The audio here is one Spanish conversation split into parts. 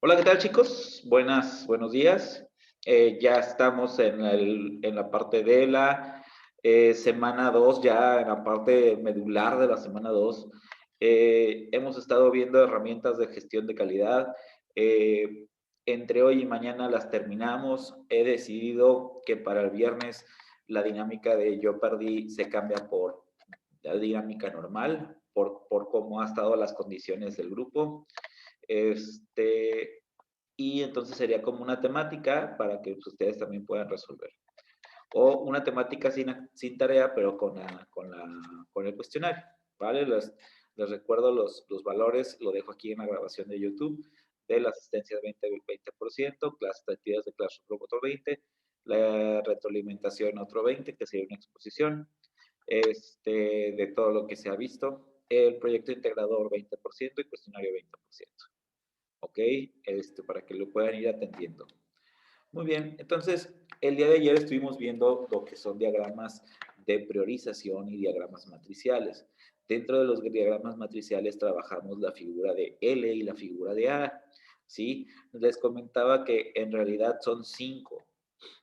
Hola, ¿qué tal, chicos? Buenos días. Ya estamos en la parte de la semana 2, ya en la parte medular de la semana 2. Hemos estado viendo herramientas de gestión de calidad. Eh, Entre hoy y mañana las terminamos. He decidido que para el viernes la dinámica de Yo Perdí se cambia por la dinámica normal, por cómo han estado las condiciones del grupo. Este, y entonces sería como una temática para que pues, ustedes también puedan resolver. O una temática sin tarea, pero con el cuestionario, ¿vale? Les recuerdo los valores, lo dejo aquí en la grabación de YouTube, de la asistencia de 20%, las actividades de Classroom otro 20%, la retroalimentación otro 20%, que sería una exposición, de todo lo que se ha visto, el proyecto integrador 20% y cuestionario 20%. ¿Ok? Para que lo puedan ir atendiendo. Muy bien, entonces el día de ayer estuvimos viendo lo que son diagramas de priorización y diagramas matriciales. Dentro de los diagramas matriciales trabajamos la figura de L y la figura de A, ¿sí? Les comentaba que en realidad son 5,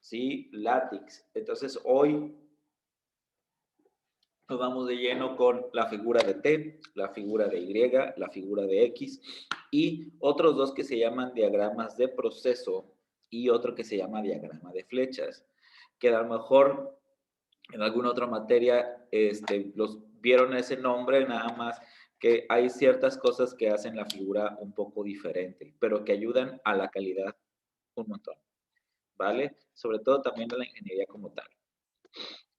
¿sí? LaTeX. Entonces hoy nos vamos de lleno con la figura de T, la figura de Y, la figura de X y otros dos que se llaman diagramas de proceso y otro que se llama diagrama de flechas, que a lo mejor en alguna otra materia los vieron ese nombre nada más, que hay ciertas cosas que hacen la figura un poco diferente, pero que ayudan a la calidad un montón, ¿vale? Sobre todo también a la ingeniería como tal.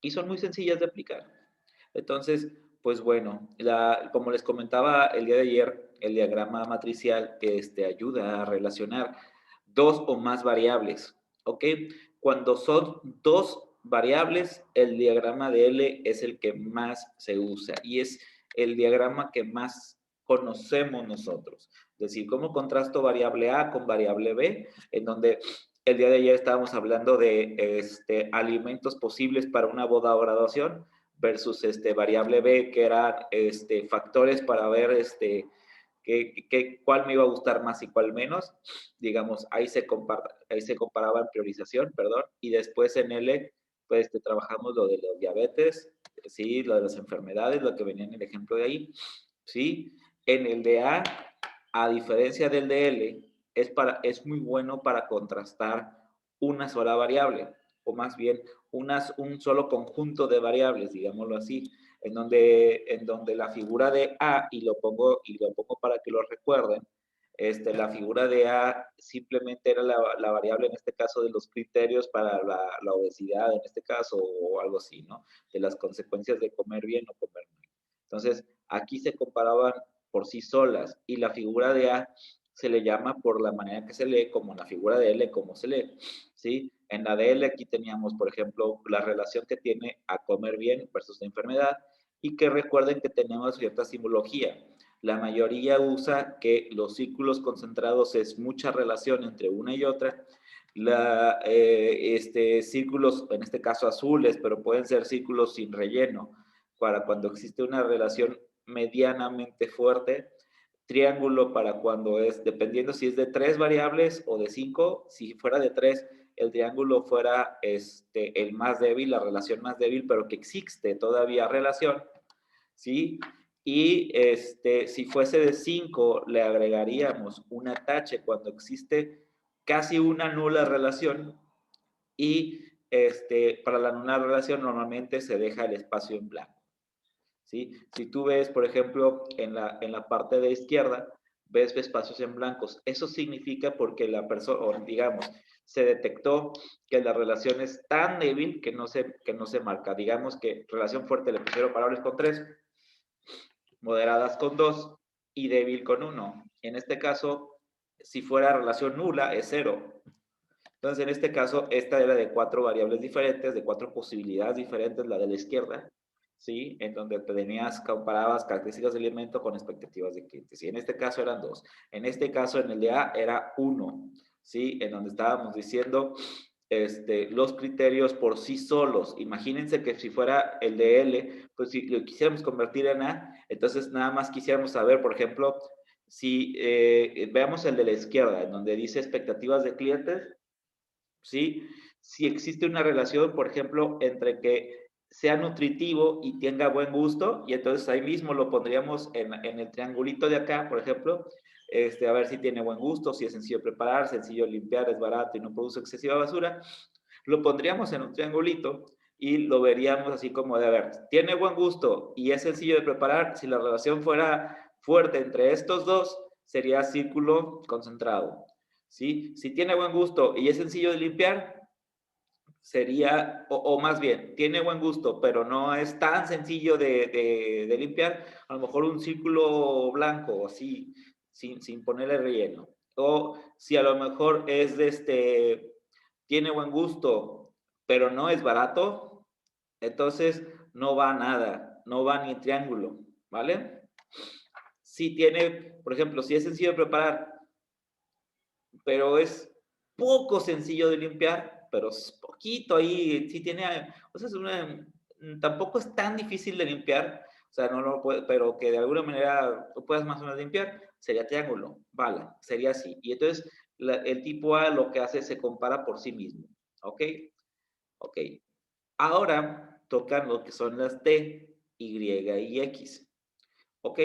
Y son muy sencillas de aplicar. Entonces, pues bueno, como les comentaba el día de ayer, el diagrama matricial ayuda a relacionar dos o más variables, ¿ok? Cuando son dos variables, el diagrama de L es el que más se usa y es el diagrama que más conocemos nosotros. Es decir, cómo contrasto variable A con variable B, en donde el día de ayer estábamos hablando de alimentos posibles para una boda o graduación versus variable B, que eran factores para ver cuál me iba a gustar más y cuál menos. Digamos, ahí se comparaba en priorización, perdón, y después en L, pues trabajamos lo de los diabetes, sí, lo de las enfermedades, lo que venía en el ejemplo de ahí, sí. En el de a diferencia del de L, es muy bueno para contrastar una sola variable, o más bien un solo conjunto de variables, digámoslo así, en donde la figura de A, y lo pongo para que lo recuerden, la figura de A simplemente era la variable, en este caso, de los criterios para la obesidad, en este caso, o algo así, ¿no? De las consecuencias de comer bien o comer mal. Entonces, aquí se comparaban por sí solas, y la figura de A se le llama por la manera que se lee, como la figura de L, como se lee, ¿sí? En la de L aquí teníamos, por ejemplo, la relación que tiene a comer bien versus la enfermedad, y que recuerden que tenemos cierta simbología. La mayoría usa que los círculos concentrados es mucha relación entre una y otra. Círculos, en este caso azules, pero pueden ser círculos sin relleno, para cuando existe una relación medianamente fuerte. Triángulo para cuando es, dependiendo si es de 3 variables o de 5. Si fuera de 3, el triángulo fuera el más débil, la relación más débil, pero que existe todavía relación, ¿sí? Y si fuese de 5, le agregaríamos un atache cuando existe casi una nula relación, y para la nula relación normalmente se deja el espacio en blanco, ¿sí? Si tú ves, por ejemplo, en la parte de izquierda, ves espacios en blancos. Eso significa porque la persona, o digamos, se detectó que la relación es tan débil que no se marca. Digamos que relación fuerte le pusieron palabras con 3, moderadas con 2 y débil con 1. En este caso, si fuera relación nula, es 0. Entonces, en este caso, esta era de 4 variables diferentes, de 4 posibilidades diferentes, la de la izquierda, ¿sí? En donde tenías, comparabas características del elemento con expectativas de clientes. Y en este caso eran 2. En este caso, en el de A, era 1, ¿sí? En donde estábamos diciendo los criterios por sí solos. Imagínense que si fuera el de L, pues si lo quisiéramos convertir en A, entonces nada más quisiéramos saber, por ejemplo, Si veamos el de la izquierda, en donde dice expectativas de clientes, ¿sí? Si existe una relación, por ejemplo, entre que sea nutritivo y tenga buen gusto, y entonces ahí mismo lo pondríamos en el triangulito de acá, por ejemplo, a ver si tiene buen gusto, si es sencillo de preparar, sencillo de limpiar, es barato y no produce excesiva basura, lo pondríamos en un triangulito y lo veríamos así como de, a ver, tiene buen gusto y es sencillo de preparar, si la relación fuera fuerte entre estos dos, sería círculo concentrado. ¿Sí? Si tiene buen gusto y es sencillo de limpiar, sería, o más bien, tiene buen gusto, pero no es tan sencillo de limpiar, a lo mejor un círculo blanco, así, sin ponerle relleno. O si a lo mejor es tiene buen gusto, pero no es barato, entonces no va nada, no va ni triángulo, ¿vale? Si tiene, por ejemplo, si es sencillo de preparar, pero es poco sencillo de limpiar, pero es poquito ahí, sí tiene, o sea, tampoco es tan difícil de limpiar, o sea, no lo puede, pero que de alguna manera lo puedas más o menos limpiar, sería triángulo, vale, sería así. Y entonces el tipo A lo que hace es se compara por sí mismo, ¿ok? Ok. Ahora tocan lo que son las T, Y y X. ¿Ok?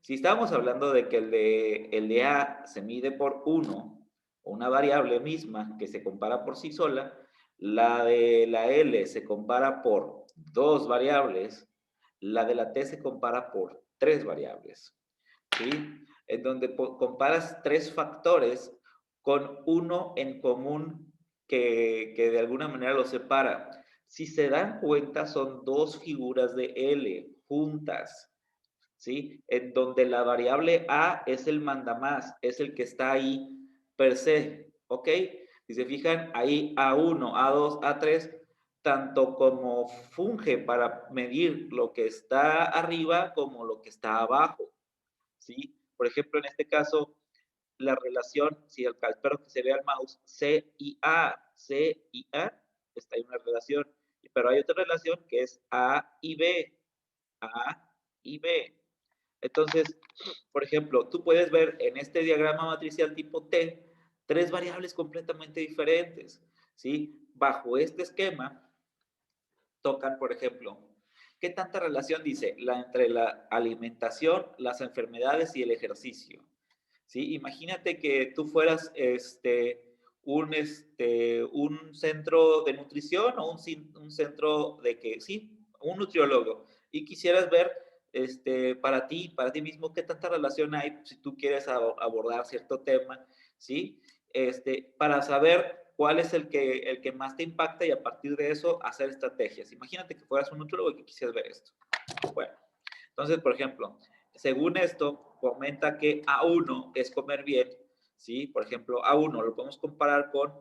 Si estamos hablando de que el de A se mide por 1, una variable misma que se compara por sí sola, la de la L se compara por dos variables, la de la T se compara por tres variables, ¿sí? En donde comparas tres factores con uno en común que de alguna manera los separa. Si se dan cuenta, son dos figuras de L juntas, ¿sí? En donde la variable A es el mandamás, es el que está ahí per se, ¿ok? Si se fijan, ahí A1, A2, A3, tanto como funge para medir lo que está arriba como lo que está abajo, ¿sí? Por ejemplo, en este caso, la relación, si espero que se vea el mouse, C y A, está en una relación, pero hay otra relación que es A y B, A y B. Entonces, por ejemplo, tú puedes ver en este diagrama matricial tipo T tres variables completamente diferentes, ¿sí? Bajo este esquema tocan, por ejemplo, ¿qué tanta relación dice entre la alimentación, las enfermedades y el ejercicio? ¿Sí? Imagínate que tú fueras un centro de nutrición o un centro de que, sí, un nutriólogo, y quisieras ver para ti mismo, qué tanta relación hay si tú quieres abordar cierto tema, ¿sí? Para saber cuál es el que más te impacta y a partir de eso hacer estrategias. Imagínate que fueras un nutriólogo y que quisieras ver esto. Bueno, entonces, por ejemplo, según esto, comenta que A1 es comer bien, ¿sí? Por ejemplo, A1 lo podemos comparar con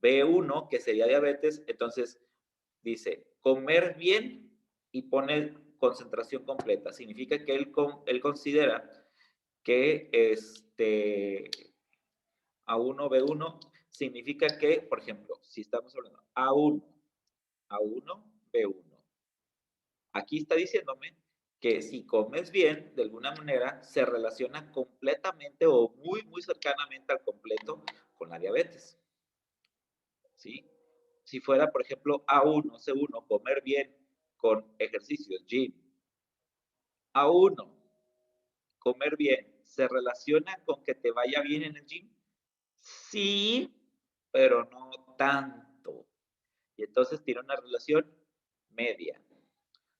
B1, que sería diabetes, entonces dice comer bien y pone concentración completa. Significa que él considera que A1, B1, significa que, por ejemplo, si estamos hablando A1, B1, aquí está diciéndome que si comes bien, de alguna manera, se relaciona completamente o muy, muy cercanamente al completo con la diabetes, ¿sí? Si fuera, por ejemplo, A1, C1, comer bien con ejercicios, gym, A1, comer bien, ¿se relaciona con que te vaya bien en el gym? Sí, pero no tanto. Y entonces tiene una relación media,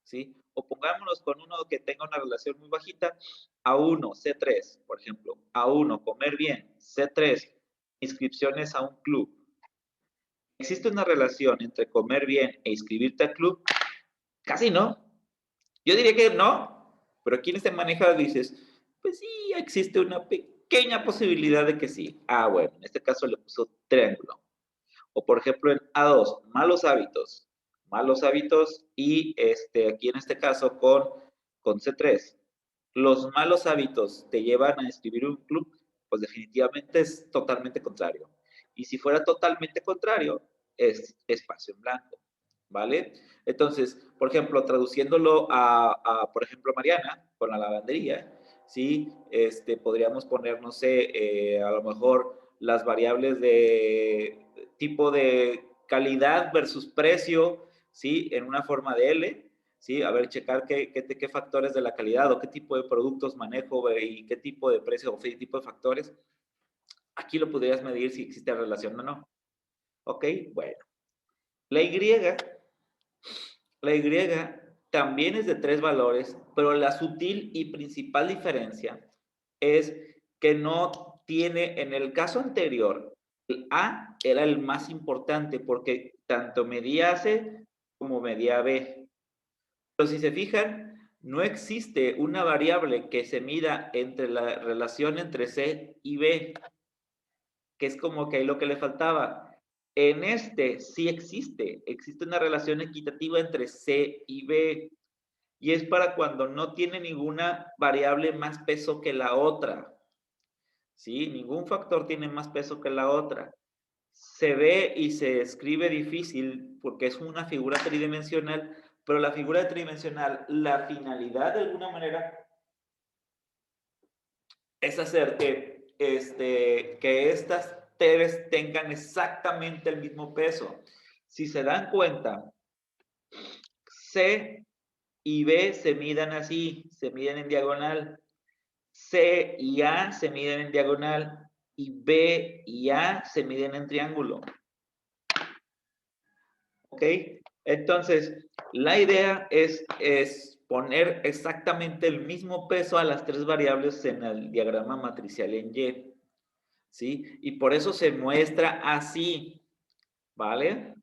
¿sí? O pongámonos con uno que tenga una relación muy bajita, A1, C3, por ejemplo, A1, comer bien, C3, inscripciones a un club. ¿Existe una relación entre comer bien e inscribirte al club? Casi no. Yo diría que no, pero aquí en este manejo dices, pues sí, existe una pequeña posibilidad de que sí. Ah, bueno, en este caso le puso triángulo. O por ejemplo en A2, malos hábitos. Malos hábitos y aquí en este caso con C3. Los malos hábitos te llevan a inscribir un club, pues definitivamente es totalmente contrario. Y si fuera totalmente contrario, es espacio en blanco, ¿vale? Entonces, por ejemplo, traduciéndolo por ejemplo, Mariana, con la lavandería, ¿sí? Podríamos poner, no sé, a lo mejor las variables de tipo de calidad versus precio, ¿sí? En una forma de L, ¿sí? A ver, checar qué factores de la calidad o qué tipo de productos manejo y qué tipo de precio o qué tipo de factores. Aquí lo podrías medir si existe relación o no. ¿Ok? Bueno. La Y también es de 3 valores, pero la sutil y principal diferencia es que no tiene, en el caso anterior, el A era el más importante porque tanto medía C como medía B. Pero si se fijan, no existe una variable que se mida entre la relación entre C y B, que es como que ahí lo que le faltaba. En sí existe una relación equitativa entre C y B, y es para cuando no tiene ninguna variable más peso que la otra, ¿sí? Ningún factor tiene más peso que la otra. Se ve y se escribe difícil porque es una figura tridimensional, pero la figura tridimensional, la finalidad de alguna manera es hacer que estas tres tengan exactamente el mismo peso. Si se dan cuenta, C y B se midan así, se miden en diagonal. C y A se miden en diagonal y B y A se miden en triángulo. ¿Ok? Entonces, la idea es poner exactamente el mismo peso a las tres variables en el diagrama matricial en Y. ¿Sí? Y por eso se muestra así, ¿vale?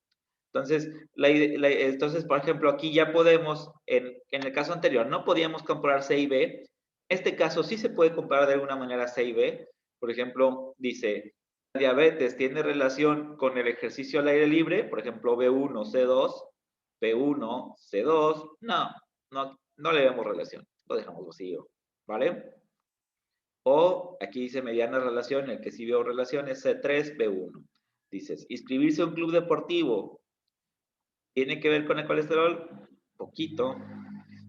Entonces, entonces, por ejemplo, aquí ya podemos, en el caso anterior, no podíamos comparar C y B. En este caso sí se puede comparar de alguna manera C y B. Por ejemplo, dice, la diabetes tiene relación con el ejercicio al aire libre, por ejemplo, B1, C2, B1, C2. No le vemos relación, lo dejamos vacío, ¿vale? O aquí dice mediana relación, el que sí veo relación es C3, B1. Dices, inscribirse a un club deportivo, ¿tiene que ver con el colesterol? Poquito,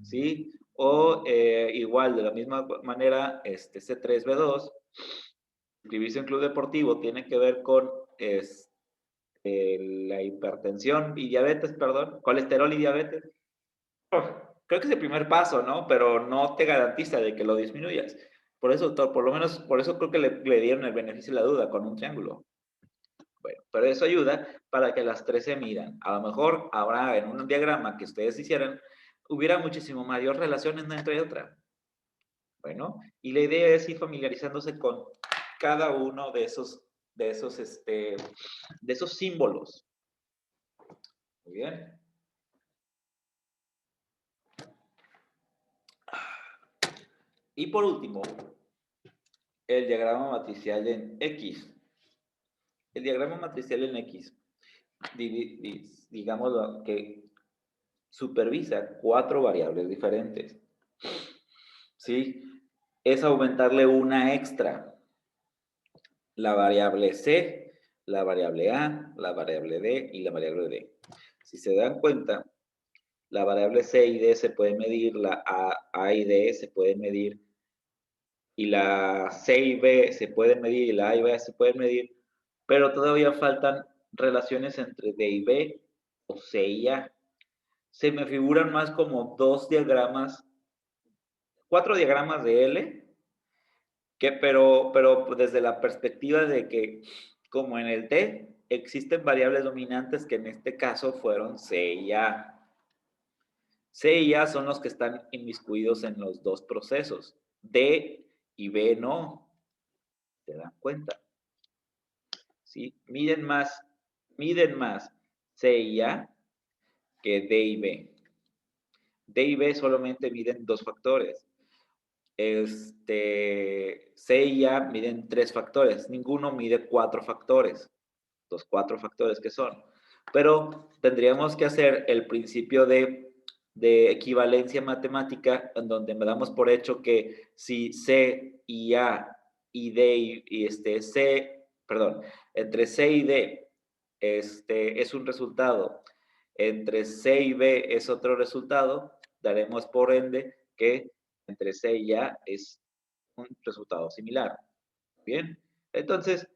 ¿sí? O igual, de la misma manera, C3B2, inscribirse en club deportivo tiene que ver con la hipertensión y diabetes, perdón, colesterol y diabetes. Creo que es el primer paso, ¿no? Pero no te garantiza de que lo disminuyas. Por eso, por lo menos, por eso creo que le dieron el beneficio de la duda con un triángulo. Bueno, pero eso ayuda para que las tres se midan. A lo mejor habrá en un diagrama que ustedes hicieran, hubiera muchísimo mayor relación entre otra. Bueno, y la idea es ir familiarizándose con cada uno de esos símbolos. Muy bien. Y por último, el diagrama matricial en X. El diagrama matricial en X, digamos que supervisa 4 variables diferentes. ¿Sí? Es aumentarle una extra. La variable C, la variable A, la variable D y la variable D. Si se dan cuenta, la variable C y D se puede medir, la A y D se pueden medir, y la C y B se pueden medir, y la A y B se pueden medir, pero todavía faltan relaciones entre D y B o C y A. Se me figuran más como 4 diagramas de L, pero desde la perspectiva de que, como en el T, existen variables dominantes que en este caso fueron C y A. C y A son los que están inmiscuidos en los dos procesos. D y B no. ¿Se dan cuenta? ¿Sí? Miden más C y A que D y B. D y B solamente miden 2 factores. C y A miden 3 factores. Ninguno mide 4 factores. Los 4 factores que son. Pero tendríamos que hacer el principio de equivalencia matemática, en donde me damos por hecho que si C y A y D entre C y D es un resultado, entre C y B es otro resultado, daremos por ende que entre C y A es un resultado similar. Bien, entonces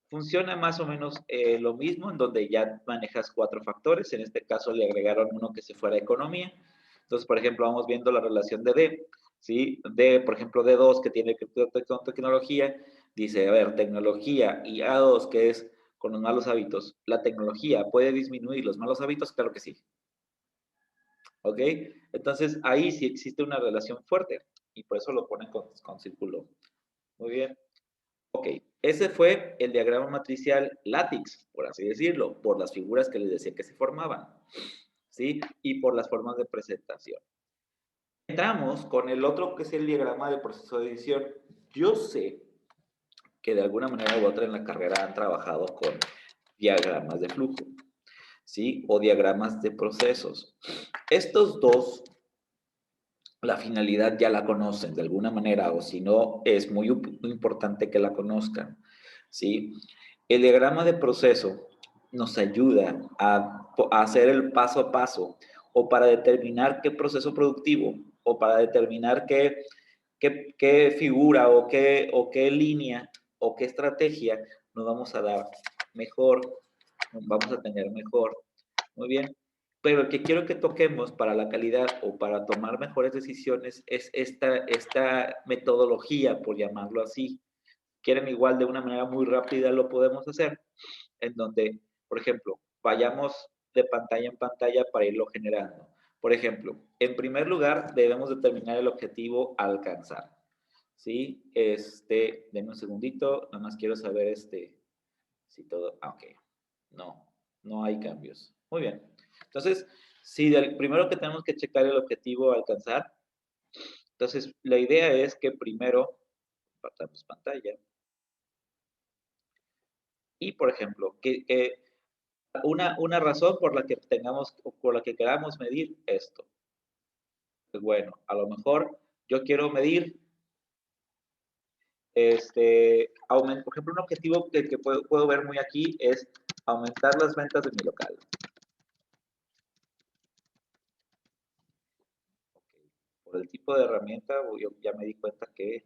funciona más o menos lo mismo en donde ya manejas 4 factores. En este caso le agregaron uno que se fuera economía. Entonces, por ejemplo, vamos viendo la relación de D, ¿sí? D, por ejemplo, D2 que tiene que ver con tecnología, dice, a ver, tecnología y A2 que es con los malos hábitos. ¿La tecnología puede disminuir los malos hábitos? Claro que sí. ¿Ok? Entonces, ahí sí existe una relación fuerte y por eso lo ponen con círculo. Muy bien. Ok, ese fue el diagrama matricial LaTeX, por así decirlo, por las figuras que les decía que se formaban, ¿sí? Y por las formas de presentación. Entramos con el otro que es el diagrama de proceso de edición. Yo sé que de alguna manera u otra en la carrera han trabajado con diagramas de flujo, ¿sí? O diagramas de procesos. Estos dos, la finalidad ya la conocen de alguna manera, o si no, es muy importante que la conozcan, ¿sí? El diagrama de proceso nos ayuda a hacer el paso a paso, o para determinar qué proceso productivo, o para determinar qué figura, o qué línea, o qué estrategia nos vamos a dar mejor, vamos a tener mejor. Muy bien. Pero el que quiero que toquemos para la calidad o para tomar mejores decisiones es esta metodología, por llamarlo así. Quieren igual de una manera muy rápida lo podemos hacer, en donde, por ejemplo, vayamos de pantalla en pantalla para irlo generando. Por ejemplo, en primer lugar, debemos determinar el objetivo a alcanzar. ¿Sí? Denme un segundito, nada más quiero saber si todo, ok, no hay cambios. Muy bien. Entonces, si primero que tenemos que checar el objetivo a alcanzar, entonces la idea es que primero compartamos pantalla y, por ejemplo, que una razón por la que tengamos o por la que queramos medir esto. Pues bueno, a lo mejor yo quiero medir, por ejemplo, un objetivo que puedo ver muy aquí es aumentar las ventas de mi local. Por el tipo de herramienta, yo ya me di cuenta que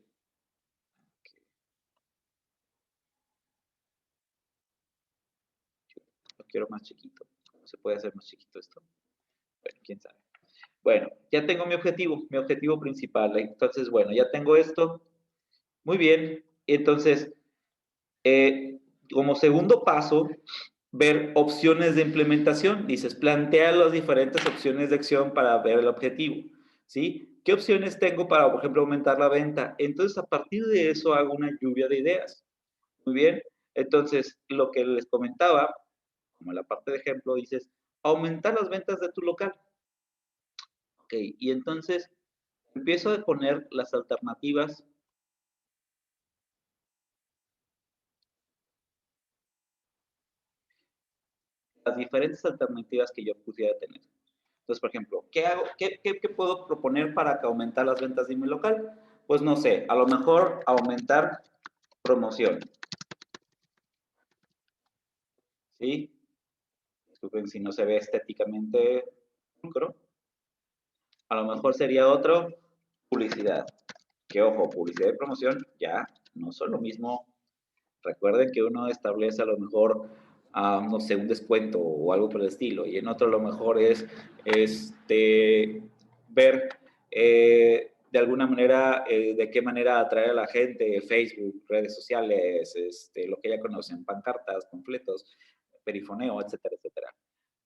lo quiero más chiquito. ¿No se puede hacer más chiquito esto? Bueno, quién sabe. Bueno, ya tengo mi objetivo principal. Entonces, bueno, ya tengo esto. Muy bien. Entonces, como segundo paso, ver opciones de implementación. Dices, plantea las diferentes opciones de acción para ver el objetivo. ¿Sí? ¿Qué opciones tengo para, por ejemplo, aumentar la venta? Entonces, a partir de eso hago una lluvia de ideas. Muy bien. Entonces, lo que les comentaba, como en la parte de ejemplo, dices, aumentar las ventas de tu local. Ok, y entonces empiezo a poner las alternativas, las diferentes alternativas que yo pudiera tener. Entonces, por ejemplo, ¿qué hago? ¿Qué puedo proponer para que aumentar las ventas de mi local? Pues no sé, a lo mejor aumentar promoción, ¿sí? Disculpen si no se ve estéticamente pulcro. A lo mejor sería otro, publicidad. Que ojo, publicidad y promoción ya no son lo mismo. Recuerden que uno establece a lo mejor, no sé, un descuento o algo por el estilo, y en otro a lo mejor es ver de alguna manera de qué manera atraer a la gente, Facebook, redes sociales, lo que ya conocen, pancartas, panfletos, perifoneo, etcétera, etcétera.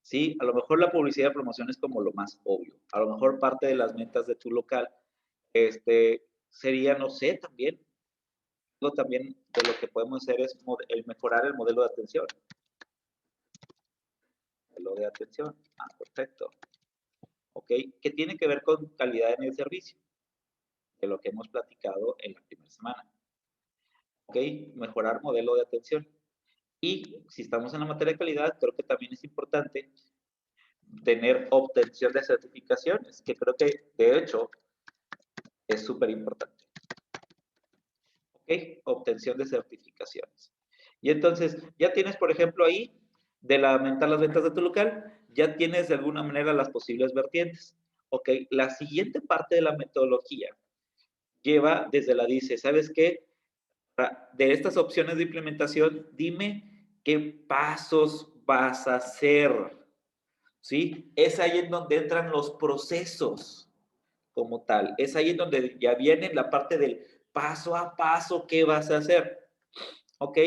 Sí, a lo mejor la publicidad y promoción es como lo más obvio. A lo mejor parte de las metas de tu local sería, no sé, también de lo que podemos hacer es el mejorar el modelo de atención. Modelo de atención. Perfecto. ¿Ok? Que tiene que ver con calidad en el servicio, de lo que hemos platicado en la primera semana. ¿Ok? Mejorar modelo de atención. Y si estamos en la materia de calidad, creo que también es importante tener obtención de certificaciones, que creo que de hecho es súper importante. ¿Ok? Obtención de certificaciones. Y entonces, ya tienes, por ejemplo, ahí, de aumentar las ventas de tu local, ya tienes de alguna manera las posibles vertientes. ¿Ok? La siguiente parte de la metodología lleva desde la dice, ¿sabes qué? De estas opciones de implementación, dime qué pasos vas a hacer, ¿sí? Es ahí en donde entran los procesos como tal. Es ahí en donde ya viene la parte del paso a paso qué vas a hacer, ¿ok?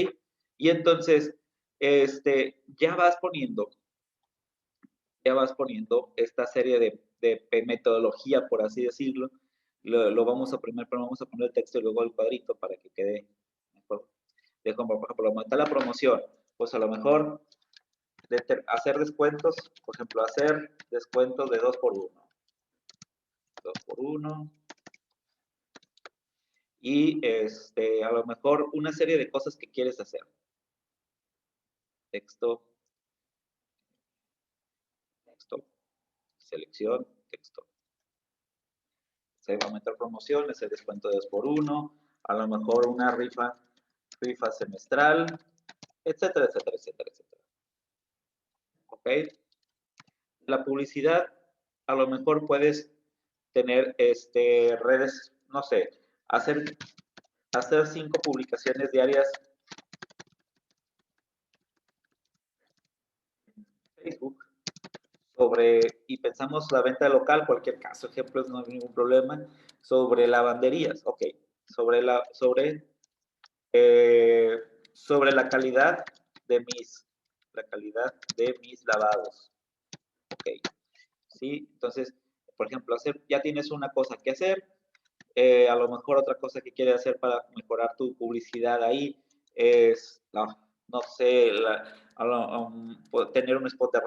Y entonces, ya vas poniendo esta serie de metodología, por así decirlo. Lo vamos a poner, pero vamos a poner el texto y luego el cuadrito para que quede mejor. Por ejemplo, aumentar la promoción. Pues a lo mejor hacer descuentos, por ejemplo, hacer descuentos de 2 por 1. 2 por 1. Y a lo mejor una serie de cosas que quieres hacer. Texto, texto, selección, texto. Se va a aumentar promociones, el descuento de 2 por 1, a lo mejor una rifa semestral, etcétera, etcétera, etcétera, etcétera. ¿Ok? La publicidad, a lo mejor puedes tener redes, no sé, hacer 5 publicaciones diarias en Facebook y pensamos la venta local, cualquier caso, ejemplos, no hay ningún problema, sobre lavanderías, ok, sobre eh, sobre la calidad de mis lavados, ok, sí, entonces, por ejemplo, ya tienes una cosa que hacer, a lo mejor otra cosa que quieres hacer para mejorar tu publicidad ahí es, no sé, tener un spot de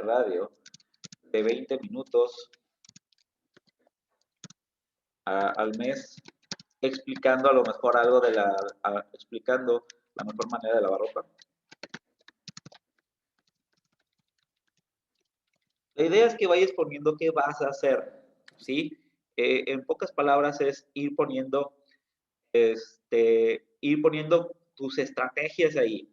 radio de 20 minutos al mes, explicando a lo mejor algo explicando la mejor manera de lavar ropa. La idea es que vayas poniendo qué vas a hacer, ¿sí? En pocas palabras es ir poniendo tus estrategias ahí,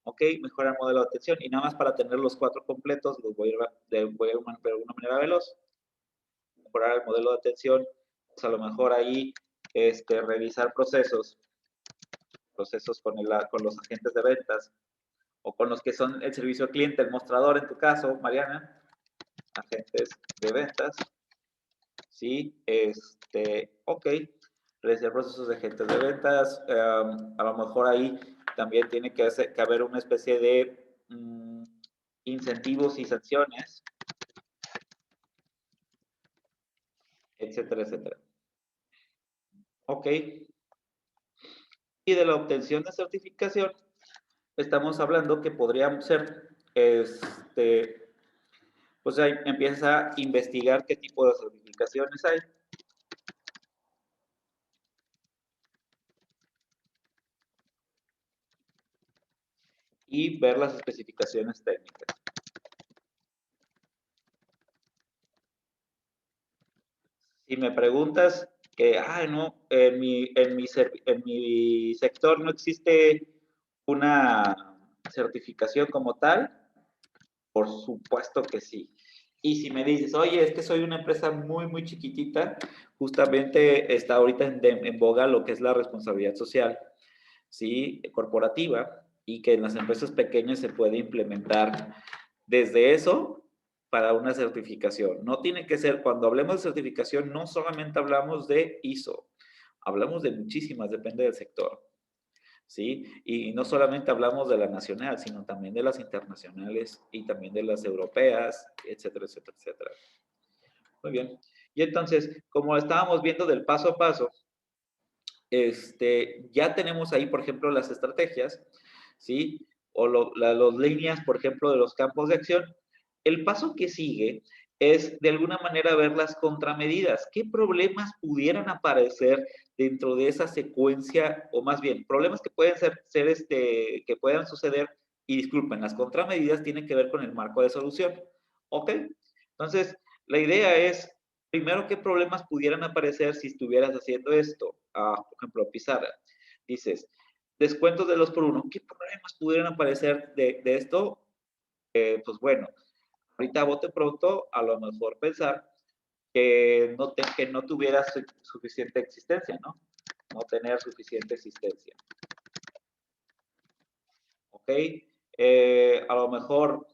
¿ok? Mejorar el modelo de atención y nada más para tener los 4 completos, los voy a de alguna manera veloz. Mejorar el modelo de atención, pues a lo mejor ahí revisar procesos con los agentes de ventas o con los que son el servicio al cliente, el mostrador en tu caso, Mariana, agentes de ventas, ¿sí? Ok, realizar procesos de agentes de ventas, a lo mejor ahí también tiene que haber una especie de incentivos y sanciones, etcétera, etcétera. Ok, y de la obtención de certificación, estamos hablando que podrían ser, pues ahí empiezas a investigar qué tipo de certificaciones hay. Y ver las especificaciones técnicas. Si me preguntas que, no, en mi sector no existe una certificación como tal, por supuesto que sí. Y si me dices, oye, es que soy una empresa muy, muy chiquitita, justamente está ahorita en boga lo que es la responsabilidad social, ¿sí? Corporativa, y que en las empresas pequeñas se puede implementar desde eso para una certificación. No tiene que ser, cuando hablemos de certificación, no solamente hablamos de ISO, hablamos de muchísimas, depende del sector. ¿Sí? Y no solamente hablamos de la nacional, sino también de las internacionales y también de las europeas, etcétera, etcétera, etcétera. Muy bien. Y entonces, como estábamos viendo del paso a paso, ya tenemos ahí, por ejemplo, las estrategias, ¿sí? O las líneas, por ejemplo, de los campos de acción. El paso que sigue es, de alguna manera, ver las contramedidas. ¿Qué problemas pudieran aparecer dentro de esa secuencia? O más bien, problemas que pueden que puedan suceder. Y disculpen, las contramedidas tienen que ver con el marco de solución. ¿Ok? Entonces, la idea es primero, ¿qué problemas pudieran aparecer si estuvieras haciendo esto? Por ejemplo, pizarra. Dices, descuentos de 2 por 1. ¿Qué problemas pudieran aparecer de esto? Pues bueno, ahorita a bote pronto, a lo mejor pensar que que no tuviera suficiente existencia, ¿no? No tener suficiente existencia. ¿Ok? A lo mejor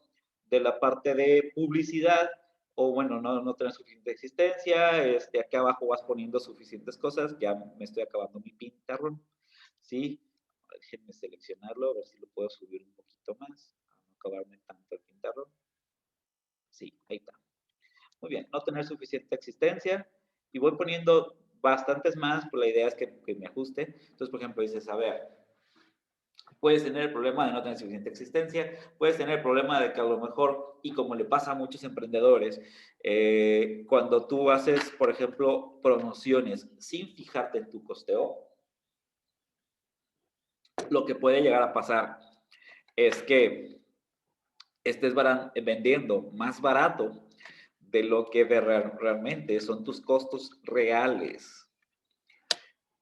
de la parte de publicidad, o bueno, no tener suficiente existencia, aquí abajo vas poniendo suficientes cosas, ya me estoy acabando mi pintarrón, ¿sí? Déjenme seleccionarlo, a ver si lo puedo subir un poquito más, para no acabarme tanto el pintarrón. Sí, ahí está. Muy bien, no tener suficiente existencia, y voy poniendo bastantes más, pues la idea es que me ajuste. Entonces, por ejemplo, dices, a ver, puedes tener el problema de no tener suficiente existencia, puedes tener el problema de que a lo mejor, y como le pasa a muchos emprendedores, cuando tú haces, por ejemplo, promociones sin fijarte en tu costeo, lo que puede llegar a pasar es que estés vendiendo más barato de lo que realmente son tus costos reales.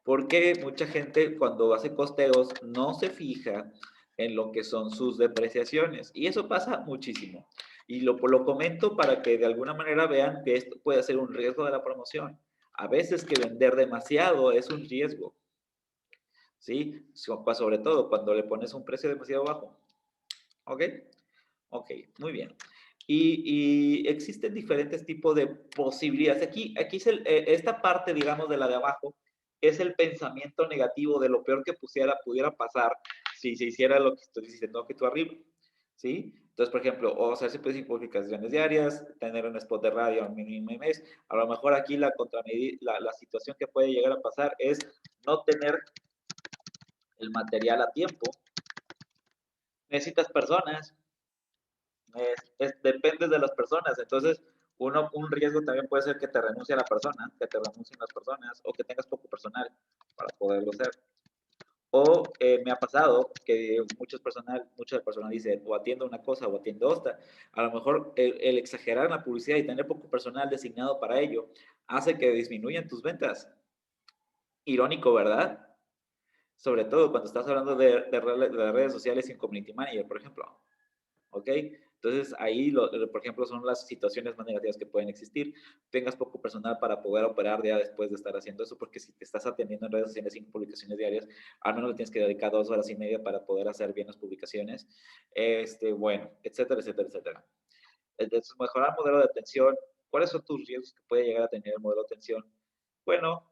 Porque mucha gente cuando hace costeos no se fija en lo que son sus depreciaciones. Y eso pasa muchísimo. Y lo comento para que de alguna manera vean que esto puede ser un riesgo de la promoción. A veces que vender demasiado es un riesgo. ¿Sí? Sobre todo cuando le pones un precio demasiado bajo. ¿Ok? Ok, muy bien. Y existen diferentes tipos de posibilidades. Aquí es esta parte, digamos, de la de abajo, es el pensamiento negativo de lo peor que pudiera pasar si se hiciera lo que estoy diciendo aquí tú arriba. ¿Sí? Entonces, por ejemplo, o hacerse pues publicaciones diarias, tener un spot de radio al mínimo mes. A lo mejor aquí la situación que puede llegar a pasar es no tener el material a tiempo. Necesitas personas, dependes de las personas. Entonces, un riesgo también puede ser que te renuncie a la persona, que te renuncien las personas, o que tengas poco personal para poderlo hacer. O me ha pasado que muchas personas dicen, o atiendo una cosa o atiendo otra. A lo mejor el exagerar la publicidad y tener poco personal designado para ello hace que disminuyan tus ventas. Irónico, ¿verdad? Sobre todo cuando estás hablando de redes sociales sin community manager, por ejemplo. ¿Ok? Entonces, ahí, por ejemplo, son las situaciones más negativas que pueden existir. Tengas poco personal para poder operar ya después de estar haciendo eso, porque si te estás atendiendo en redes sociales sin publicaciones diarias, al menos le tienes que dedicar 2 horas y media para poder hacer bien las publicaciones. Bueno, etcétera, etcétera, etcétera. Entonces, mejorar el modelo de atención. ¿Cuáles son tus riesgos que puede llegar a tener el modelo de atención? Bueno,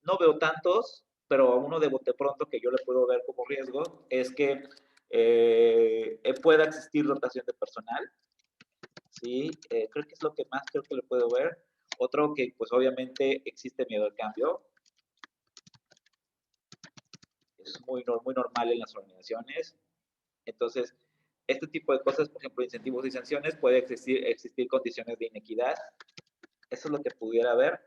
no veo tantos, pero uno de bote pronto que yo le puedo ver como riesgo es que pueda existir rotación de personal, ¿sí? Creo que es lo que más creo que le puedo ver. Otro que pues obviamente existe miedo al cambio, es muy normal en las organizaciones. Entonces, este tipo de cosas, por ejemplo, incentivos y sanciones, puede existir condiciones de inequidad. Eso es lo que pudiera haber,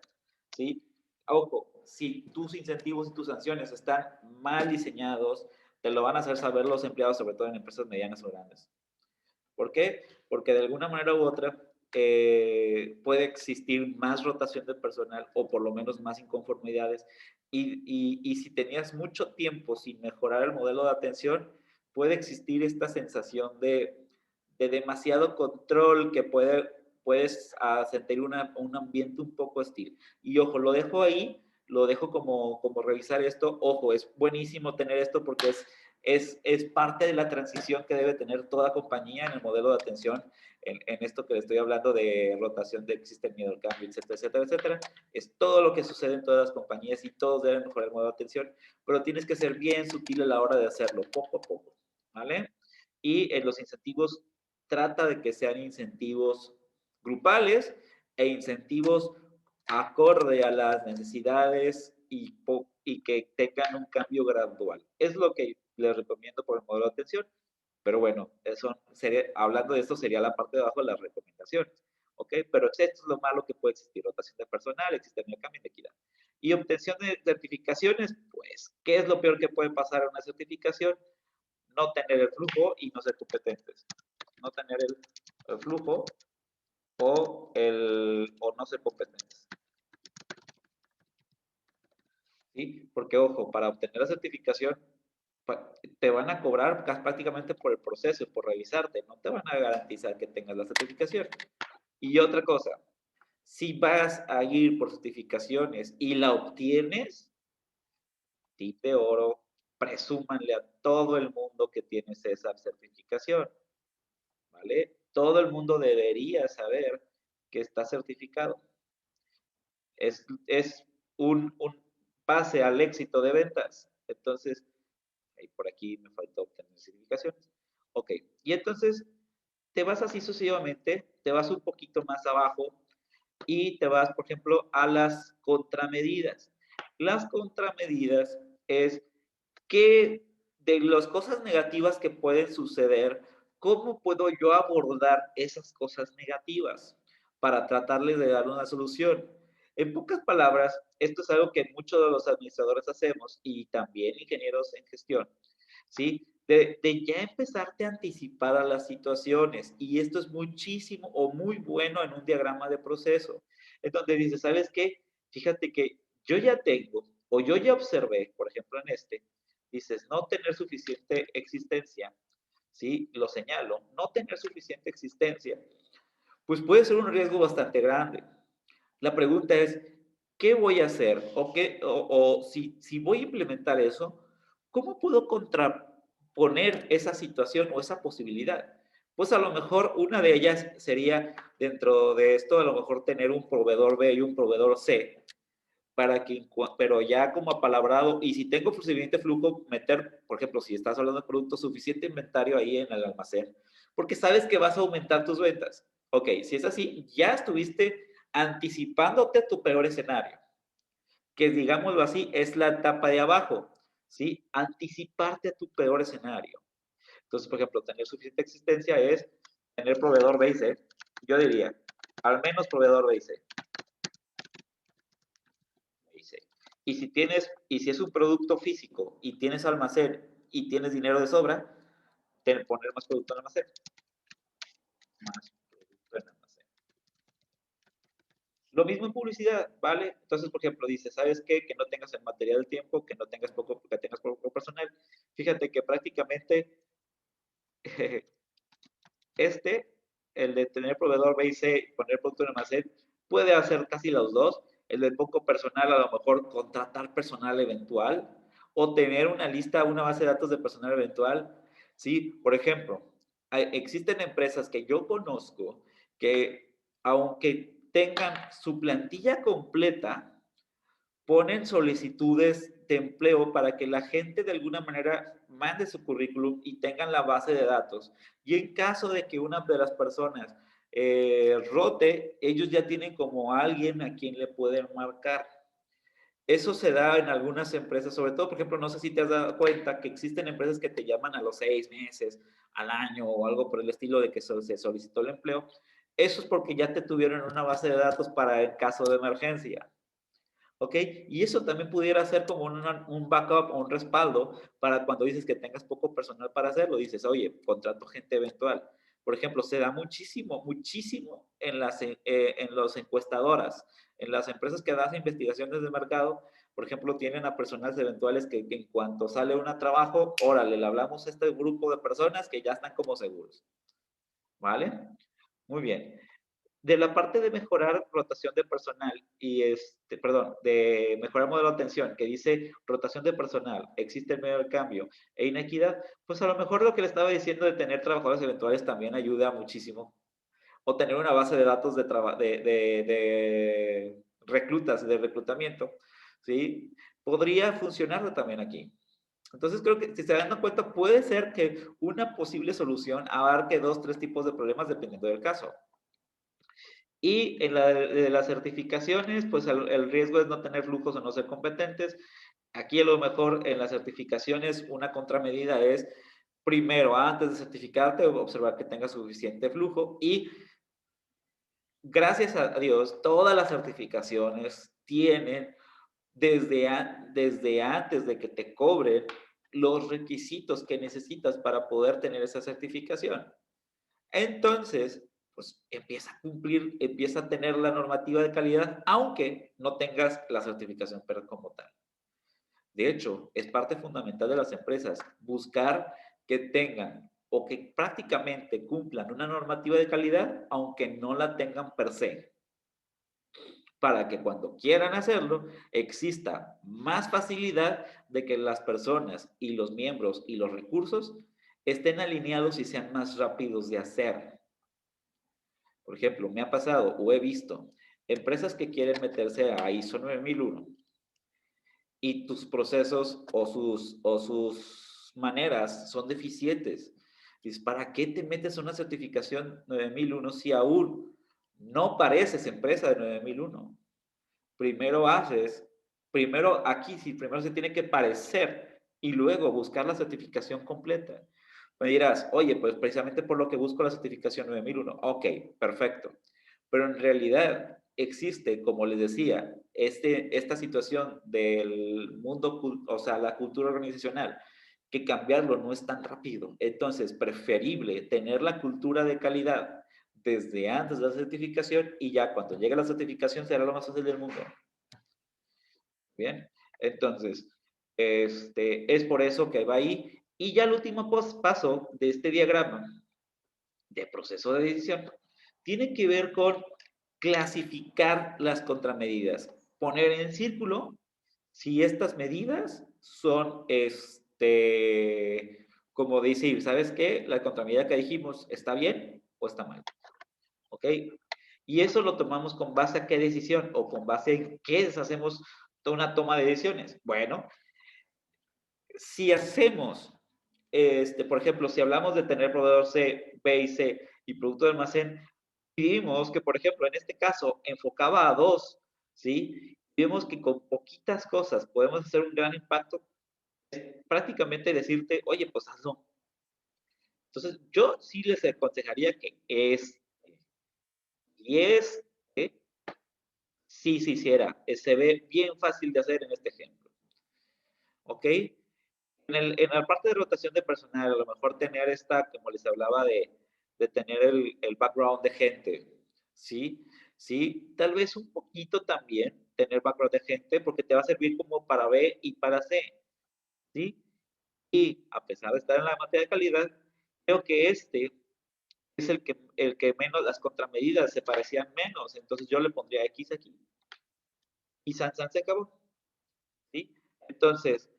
¿sí? Ojo, si tus incentivos y tus sanciones están mal diseñados, te lo van a hacer saber los empleados, sobre todo en empresas medianas o grandes. ¿Por qué? Porque de alguna manera u otra puede existir más rotación de personal o por lo menos más inconformidades. Y si tenías mucho tiempo sin mejorar el modelo de atención, puede existir esta sensación de demasiado control que puedes sentir un ambiente un poco hostil. Y ojo, lo dejo ahí, lo dejo como revisar esto. Ojo, es buenísimo tener esto porque es parte de la transición que debe tener toda compañía en el modelo de atención, en esto que le estoy hablando de rotación, de existe el miedo al cambio, etcétera, etcétera, etcétera. Es todo lo que sucede en todas las compañías y todos deben mejorar el modelo de atención, pero tienes que ser bien sutil a la hora de hacerlo, poco a poco, ¿vale? Y en los incentivos, trata de que sean incentivos grupales e incentivos acorde a las necesidades y que tengan un cambio gradual. Es lo que les recomiendo por el modelo de atención. Pero bueno, hablando de esto sería la parte de abajo de las recomendaciones. ¿Ok? Pero esto es lo malo que puede existir. Rotación de personal, existe el cambio de equidad. Y obtención de certificaciones, pues, ¿qué es lo peor que puede pasar en una certificación? No tener el flujo y no ser competentes. No tener el flujo o no ser competentes. ¿Sí? Porque, ojo, para obtener la certificación te van a cobrar prácticamente por el proceso, por revisarte, no te van a garantizar que tengas la certificación. Y otra cosa, si vas a ir por certificaciones y la obtienes, tip de oro, presúmanle a todo el mundo que tienes esa certificación, ¿vale? Todo el mundo debería saber que está certificado. Es un pase al éxito de ventas. Entonces, ahí por aquí me faltó obtener certificaciones. Ok, y entonces te vas así sucesivamente, te vas un poquito más abajo y te vas, por ejemplo, a las contramedidas. Las contramedidas es que de las cosas negativas que pueden suceder, ¿cómo puedo yo abordar esas cosas negativas para tratarles de dar una solución? En pocas palabras, esto es algo que muchos de los administradores hacemos y también ingenieros en gestión, ¿sí? De ya empezarte a anticipar a las situaciones. Y esto es muchísimo o muy bueno en un diagrama de proceso, en donde dices, ¿sabes qué? Fíjate que yo ya tengo o yo ya observé, por ejemplo, en este, dices, no tener suficiente existencia, ¿sí? Lo señalo, no tener suficiente existencia, pues puede ser un riesgo bastante grande. La pregunta es, ¿qué voy a hacer? O si voy a implementar eso, ¿cómo puedo contraponer esa situación o esa posibilidad? Pues a lo mejor una de ellas sería dentro de esto, a lo mejor tener un proveedor B y un proveedor C, para que, pero ya como apalabrado, y si tengo suficiente flujo, meter, por ejemplo, si estás hablando de productos, suficiente inventario ahí en el almacén, porque sabes que vas a aumentar tus ventas. Ok, si es así, ya estuviste anticipándote a tu peor escenario, que digámoslo así, es la etapa de abajo, ¿sí? Anticiparte a tu peor escenario. Entonces, por ejemplo, tener suficiente existencia es tener proveedor B y C. Yo diría, al menos proveedor B y C. Dice. Y si es un producto físico y tienes almacén y tienes dinero de sobra, poner más producto en almacén. Más producto en almacén. Lo mismo en publicidad, ¿vale? Entonces, por ejemplo, dice, ¿sabes qué? Que no tengas el material del tiempo, que tengas poco personal. Fíjate que prácticamente este, el de tener proveedor B y C, poner producto en almacén, puede hacer casi los dos. El de poco personal, a lo mejor contratar personal eventual o tener una lista, una base de datos de personal eventual. Sí, por ejemplo, existen empresas que yo conozco que, aunque tengan su plantilla completa, ponen solicitudes de empleo para que la gente de alguna manera mande su currículum y tengan la base de datos. Y en caso de que una de las personas rote, ellos ya tienen como alguien a quien le pueden marcar. Eso se da en algunas empresas, sobre todo, por ejemplo, no sé si te has dado cuenta que existen empresas que te llaman a los 6 meses, al año o algo por el estilo de que se solicitó el empleo. Eso es porque ya te tuvieron en una base de datos para el caso de emergencia. ¿Ok? Y eso también pudiera ser como un backup o un respaldo para cuando dices que tengas poco personal para hacerlo. Dices, oye, contrato gente eventual. Por ejemplo, se da muchísimo, muchísimo en las encuestadoras, en las empresas que hacen investigaciones de mercado. Por ejemplo, tienen a personas eventuales que en cuanto sale un trabajo, órale, le hablamos a este grupo de personas que ya están como seguros. ¿Vale? Muy bien. De la parte de mejorar rotación de personal perdón, de mejorar modelo de atención, que dice rotación de personal, existe el medio de cambio e inequidad, pues a lo mejor lo que le estaba diciendo de tener trabajadores eventuales también ayuda muchísimo. O tener una base de datos de reclutas, de reclutamiento, ¿sí? Podría funcionar también aquí. Entonces creo que si se dan cuenta, puede ser que una posible solución abarque 2, 3 tipos de problemas dependiendo del caso. Y en de las certificaciones, pues el riesgo es no tener flujos o no ser competentes. Aquí a lo mejor en las certificaciones una contramedida es, primero, antes de certificarte, observar que tengas suficiente flujo y gracias a Dios, todas las certificaciones tienen desde antes de que te cobren los requisitos que necesitas para poder tener esa certificación. Entonces, pues empieza a cumplir, empieza a tener la normativa de calidad, aunque no tengas la certificación pero como tal. De hecho, es parte fundamental de las empresas buscar que tengan o que prácticamente cumplan una normativa de calidad, aunque no la tengan per se, para que cuando quieran hacerlo exista más facilidad de que las personas y los miembros y los recursos estén alineados y sean más rápidos de hacer. Por ejemplo, me ha pasado o he visto empresas que quieren meterse a ISO 9001 y tus procesos o sus maneras son deficientes. Dices, ¿para qué te metes a una certificación 9001 si aún no pareces empresa de 9001? Primero haces, primero aquí sí, primero se tiene que parecer y luego buscar la certificación completa. Me dirás, oye, pues precisamente por lo que busco la certificación 9001. Ok, perfecto. Pero en realidad existe, como les decía, esta situación del mundo, o sea, la cultura organizacional, que cambiarlo no es tan rápido. Entonces, preferible tener la cultura de calidad desde antes de la certificación y ya cuando llegue la certificación será lo más fácil del mundo. Bien, entonces, es por eso que va ahí. Y ya el último paso de este diagrama de proceso de decisión tiene que ver con clasificar las contramedidas, poner en círculo si estas medidas son, como decir, ¿sabes qué? La contramedida que dijimos, ¿está bien o está mal? ¿Ok? Y eso lo tomamos con base a qué decisión o con base en qué hacemos una toma de decisiones. Bueno, si hacemos, por ejemplo, si hablamos de tener proveedor C, B y C y producto de almacén, vimos que, por ejemplo, en este caso enfocaba a dos, ¿sí? Vimos que con poquitas cosas podemos hacer un gran impacto, prácticamente decirte, oye, pues hazlo. Entonces, yo sí les aconsejaría que y sí se hiciera, se ve bien fácil de hacer en este ejemplo, ¿ok? En la parte de rotación de personal, a lo mejor tener esta, como les hablaba, de tener el background de gente, ¿sí? Sí, tal vez un poquito también tener background de gente, porque te va a servir como para B y para C, ¿sí? Y a pesar de estar en la materia de calidad, creo que este es el que menos, las contramedidas se parecían menos, entonces yo le pondría X aquí. Y San se acabó, ¿sí? Entonces,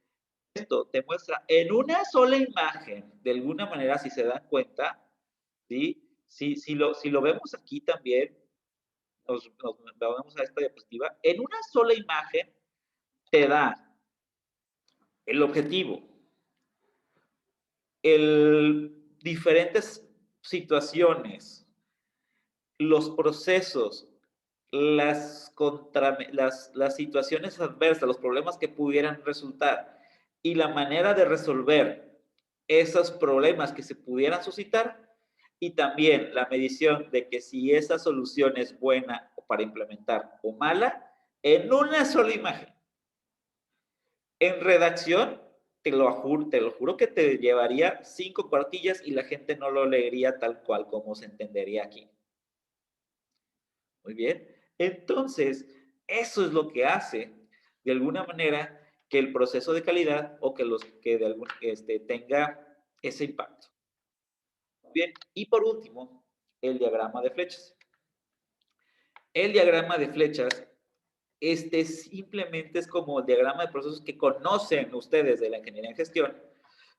esto te muestra en una sola imagen, de alguna manera, si se dan cuenta, ¿sí? Si lo vemos aquí también, nos vamos a esta diapositiva, en una sola imagen te da el objetivo, diferentes situaciones, los procesos, las situaciones adversas, los problemas que pudieran resultar y la manera de resolver esos problemas que se pudieran suscitar y también la medición de que si esa solución es buena para implementar o mala en una sola imagen. En redacción, te lo juro que te llevaría 5 cuartillas y la gente no lo leería tal cual como se entendería aquí. Muy bien. Entonces, eso es lo que hace, de alguna manera, que el proceso de calidad o que tenga ese impacto. Bien, y por último, el diagrama de flechas. El diagrama de flechas, simplemente es como el diagrama de procesos que conocen ustedes de la ingeniería en gestión,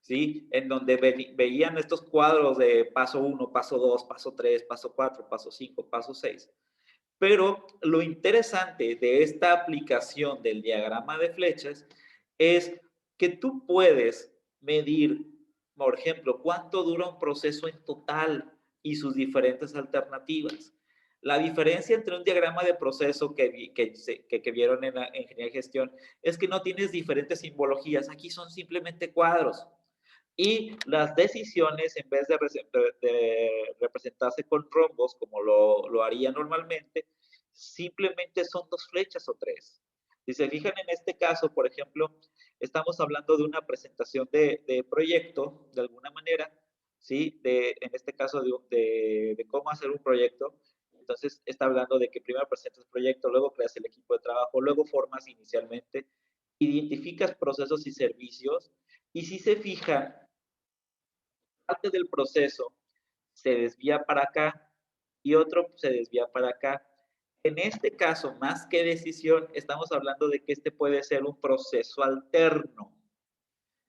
¿sí? En donde veían estos cuadros de paso 1, paso 2, paso 3, paso 4, paso 5, paso 6. Pero lo interesante de esta aplicación del diagrama de flechas es que tú puedes medir, por ejemplo, cuánto dura un proceso en total y sus diferentes alternativas. La diferencia entre un diagrama de proceso que vieron en la ingeniería de gestión es que no tienes diferentes simbologías. Aquí son simplemente cuadros. Y las decisiones, en vez de representarse con rombos, como lo haría normalmente, simplemente son 2 flechas o 3. Si se fijan en este caso, por ejemplo, estamos hablando de una presentación de proyecto, de alguna manera, ¿sí? En este caso, de cómo hacer un proyecto. Entonces, está hablando de que primero presentas el proyecto, luego creas el equipo de trabajo, luego formas inicialmente, identificas ubicas procesos y servicios, y si se fijan, parte del proceso se desvía para acá y otro se desvía para acá. En este caso, más que decisión, estamos hablando de que este puede ser un proceso alterno.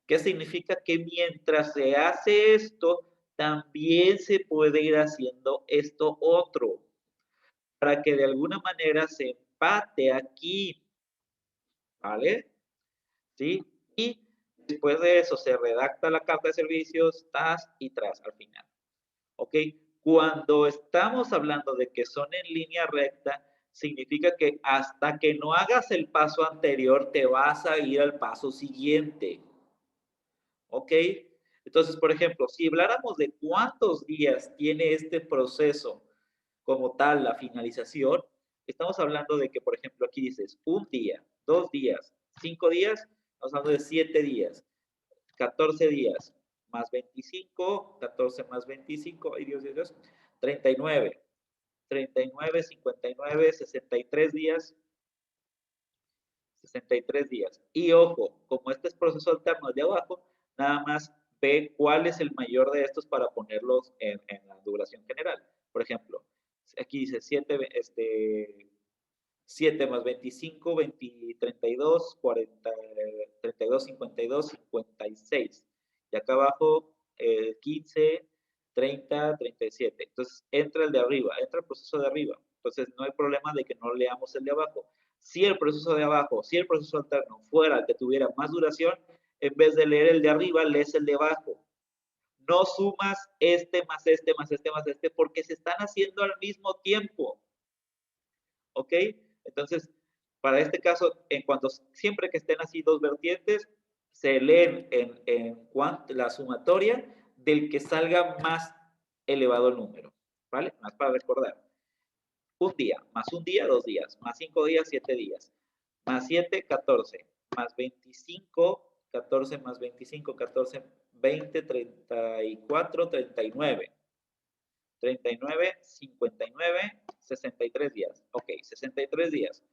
¿Qué significa? Que mientras se hace esto, también se puede ir haciendo esto otro, para que de alguna manera se empate aquí, ¿vale? ¿Sí? Y después de eso se redacta la carta de servicios, tas y tras al final. ¿Ok? Cuando estamos hablando de que son en línea recta, significa que hasta que no hagas el paso anterior, te vas a ir al paso siguiente. ¿Ok? Entonces, por ejemplo, si habláramos de cuántos días tiene este proceso como tal, la finalización, estamos hablando de que, por ejemplo, aquí dices un día, 2 días, 5 días, estamos hablando de 7 días, 14 días, más 25, 14 más 25, ay Dios, Dios, Dios, 39, 39, 59, 63 días, 63 días. Y ojo, como este es proceso alterno de abajo, nada más ve cuál es el mayor de estos para ponerlos en la duración general. Por ejemplo, aquí dice 7 más 25, 20, 32, 40, 32, 52, 56. Y acá abajo 15, 30, 37. Entonces entra el de arriba, entra el proceso de arriba. Entonces no hay problema de que no leamos el de abajo. Si el proceso de abajo, si el proceso alterno fuera el que tuviera más duración, en vez de leer el de arriba, lees el de abajo. No sumas este más este más este más este porque se están haciendo al mismo tiempo. ¿Ok? Entonces, para este caso, en cuanto siempre que estén así dos vertientes, se leen en cuanto la sumatoria del que salga más elevado el número, ¿vale? Más para recordar. Un día, más un día, 2 días, más 5 días, 7 días, más 7, 14, más 25, 14 más 25, 14, 20, 34, 39. 39, 59, 63 días. Ok, 63 días.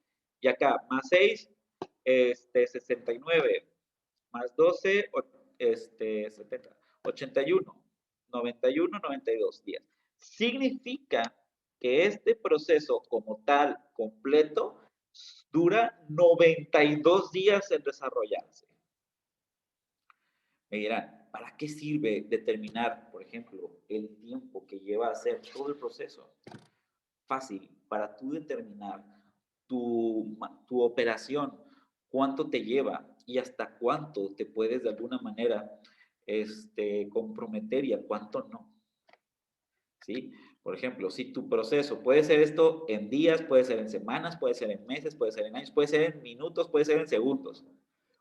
Y acá, más 6, 69, más 12, 70, 81, 91, 92 días. Significa que este proceso como tal, completo, dura 92 días en desarrollarse. Me dirán, ¿para qué sirve determinar, por ejemplo, el tiempo que lleva a hacer todo el proceso? Fácil, para tú determinar tu operación, cuánto te lleva y hasta cuánto te puedes de alguna manera comprometer y a cuánto no. ¿Sí? Por ejemplo, si tu proceso puede ser esto en días, puede ser en semanas, puede ser en meses, puede ser en años, puede ser en minutos, puede ser en segundos.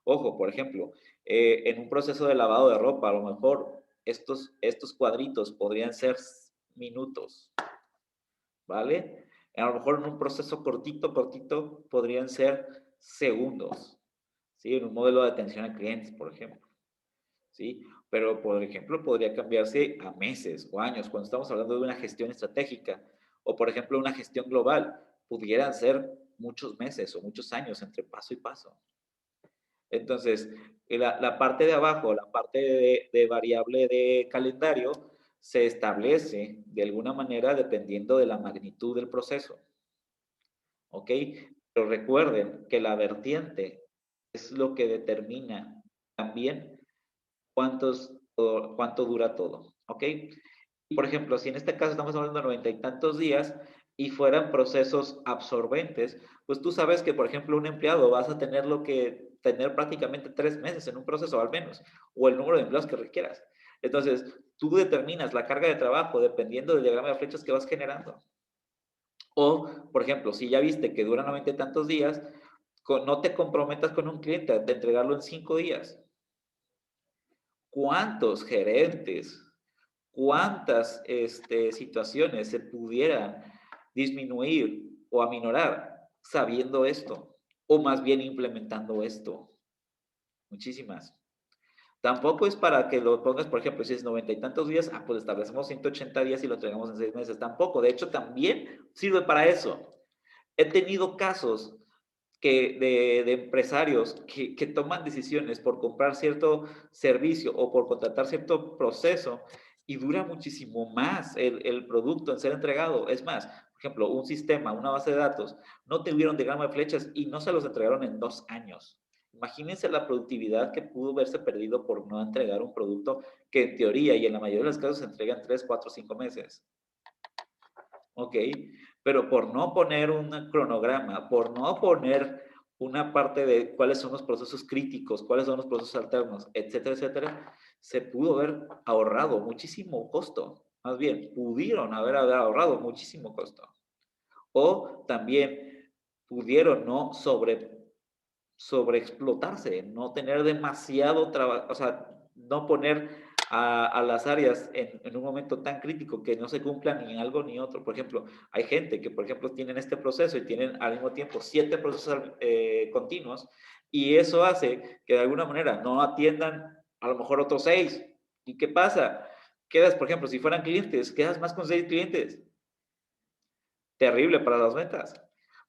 Ojo, por ejemplo, en un proceso de lavado de ropa, a lo mejor estos cuadritos podrían ser minutos, ¿vale? A lo mejor en un proceso cortito, cortito, podrían ser segundos, ¿sí? En un modelo de atención a clientes, por ejemplo, ¿sí? Pero, por ejemplo, podría cambiarse a meses o años cuando estamos hablando de una gestión estratégica o, por ejemplo, una gestión global. Pudieran ser muchos meses o muchos años entre paso y paso. Entonces, la parte de abajo, la parte de variable de calendario, se establece de alguna manera dependiendo de la magnitud del proceso. ¿Ok? Pero recuerden que la vertiente es lo que determina también cuánto dura todo. ¿Ok? Por ejemplo, si en este caso estamos hablando de 90 y tantos días y fueran procesos absorbentes, pues tú sabes que, por ejemplo, un empleado vas a tenerlo que tener prácticamente 3 meses en un proceso al menos, o el número de empleados que requieras. Entonces, tú determinas la carga de trabajo dependiendo del diagrama de flechas que vas generando. O, por ejemplo, si ya viste que dura 90 y tantos días, no te comprometas con un cliente de entregarlo en 5 días. ¿Cuántos gerentes, cuántas situaciones se pudieran disminuir o aminorar sabiendo esto? O más bien implementando esto. Muchísimas. Tampoco es para que lo pongas, por ejemplo, si es 90 y tantos días, pues establecemos 180 días y lo entregamos en 6 meses. Tampoco. De hecho, también sirve para eso. He tenido casos de empresarios que toman decisiones por comprar cierto servicio o por contratar cierto proceso y dura muchísimo más el producto en ser entregado. Es más, por ejemplo, un sistema, una base de datos, no tuvieron diagrama de flechas y no se los entregaron en 2 años. Imagínense la productividad que pudo verse perdido por no entregar un producto que en teoría y en la mayoría de los casos se entrega en 3, 4, 5 meses. ¿Ok? Pero por no poner un cronograma, por no poner una parte de cuáles son los procesos críticos, cuáles son los procesos alternos, etcétera, etcétera, se pudo haber ahorrado muchísimo costo. Más bien, pudieron haber ahorrado muchísimo costo. O también pudieron no sobreexplotarse, no tener demasiado trabajo, o sea, no poner a las áreas en un momento tan crítico que no se cumpla ni algo ni otro. Por ejemplo, hay gente que, por ejemplo, tienen este proceso y tienen al mismo tiempo 7 procesos continuos y eso hace que de alguna manera no atiendan a lo mejor otros 6. ¿Y qué pasa? Quedas, por ejemplo, si fueran clientes, quedas más con 6 clientes. Terrible para las ventas.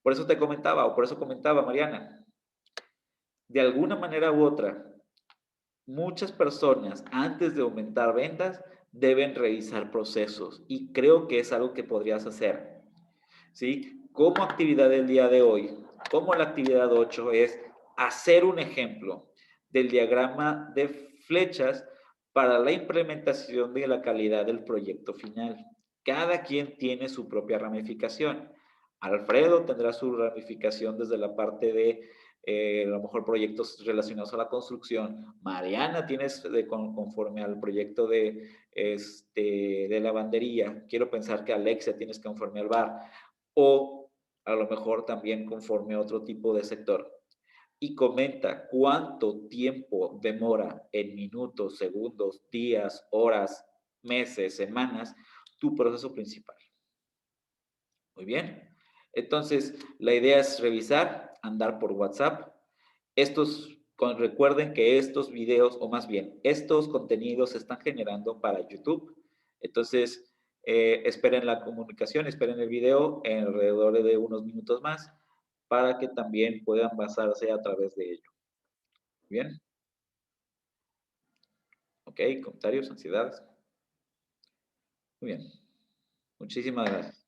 Por eso te comentaba, o por eso comentaba Mariana, de alguna manera u otra, muchas personas antes de aumentar ventas deben revisar procesos y creo que es algo que podrías hacer, ¿sí? Como actividad del día de hoy, como la actividad 8 es hacer un ejemplo del diagrama de flechas para la implementación de la calidad del proyecto final. Cada quien tiene su propia ramificación. Alfredo tendrá su ramificación desde la parte de a lo mejor proyectos relacionados a la construcción. Mariana tienes conforme al proyecto de lavandería. Quiero pensar que Alexia tienes conforme al bar. O a lo mejor también conforme a otro tipo de sector. Y comenta cuánto tiempo demora en minutos, segundos, días, horas, meses, semanas, tu proceso principal. Muy bien. Entonces, la idea es revisar, andar por WhatsApp. Recuerden que estos videos, o más bien, estos contenidos se están generando para YouTube. Entonces, esperen la comunicación, esperen el video en alrededor de unos minutos más para que también puedan basarse a través de ello. Bien. Ok, comentarios, ansiedades. Muy bien. Muchísimas gracias.